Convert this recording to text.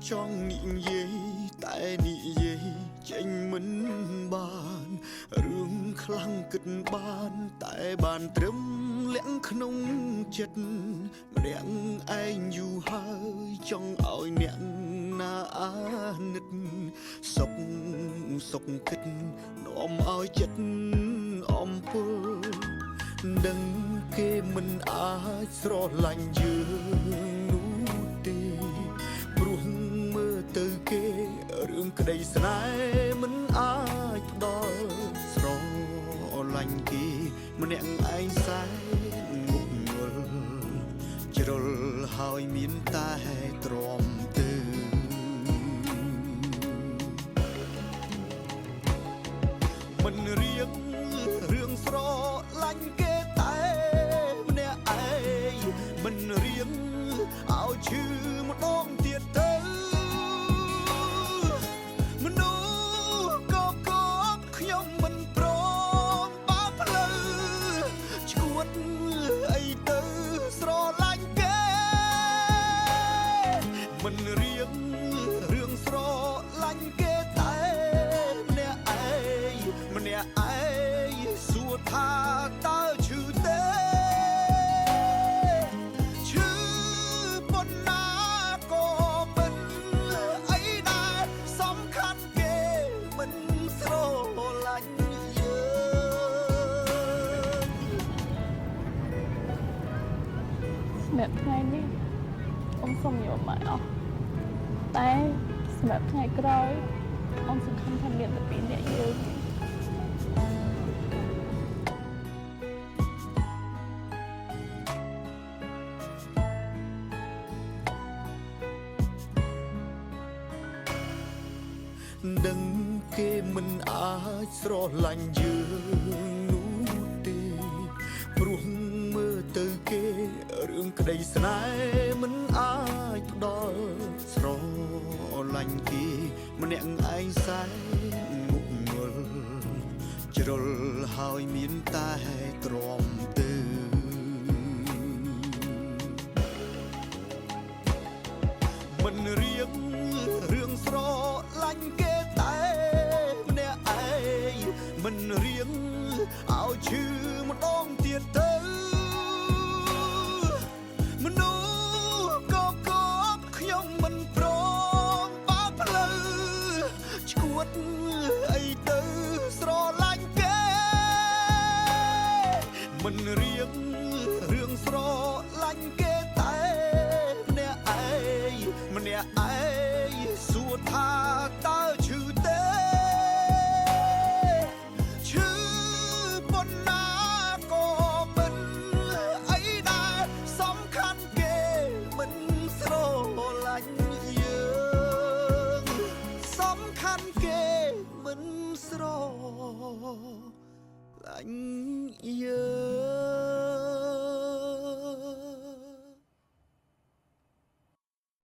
ចង់និយាយតែនិយាយចេញមិនបានរឿងខ្លាំងគិតបានតែបានត្រឹមលាក់ក្នុងចិត្តម្នាក់ឯងយូរហើយចង់ឲ្យអ្នកណាអាណិតសុកគិតនាំឲ្យចិត្តអំពើដឹងគេមិនអាចស្រឡាញ់យើងនោះទេព្រោះមើលទៅគេរឿងក្តីស្នេហ៍មិនអាចផ្ដល់ស្រឡាញ់គេម្នាក់ឯងសែនងប់ងល់ជ្រុលហើយមានតែទ្រាំទៅមិនរៀងរឿងស្រឡាញ់គេតែម្នាក់ឯងមិនរៀងឲ្យឈឺម្ដងទៀតទៅមនុស្សក៏ខ្ញុំមិនព្រមបើផ្លូវឈួតអីទៅស្រឡាញ់គេមិនរៀងរឿងស្រឡាញ់គេតែម្នាក់ឯងសួរថាតើឈឺទេឈឺប៉ុណ្ណាក៏មិនអីដែរសំខាន់គេមិនស្រឡាញ់យើងសម្រាប់ថ្ងៃនេះអ៊ំសុំយកមកអស់តែសម្រាប់ថ្ងៃក្រោយអ៊ំសង្ឃឹមថាមានតែពីរនាក់យើងដឹងគេមិនអាចស្រឡាញ់យើងនោះទេព្រោះមើលទៅគេរឿងក្តីស្នេហ៍មិនអាចផ្ដល់ស្រឡាញ់គេម្នាក់ឯងសែនងប់ងល់ជ្រុលហើយមានតែទ្រាំទៅមិនរៀងរឿងស្រឡាញ់គេតែម្នាក់ឯងមិនរៀងឲ្យឈឺម្ដងទៀតទៅមនុស្សក៏ខ្ញុំមិនព្រមបើផ្លូវឈួតអីទៅស្រឡាញ់គេមិនរៀងរឿងស្រឡាញ់គេតែម្នាក់ឯងសួរថាតើឈឺទេឈឺប៉ុណ្ណាក៏មិនអីដែរសំខាន់គេមិនស្រឡាញ់យើងសំខាន់គេមិនស្រឡាញ់យើង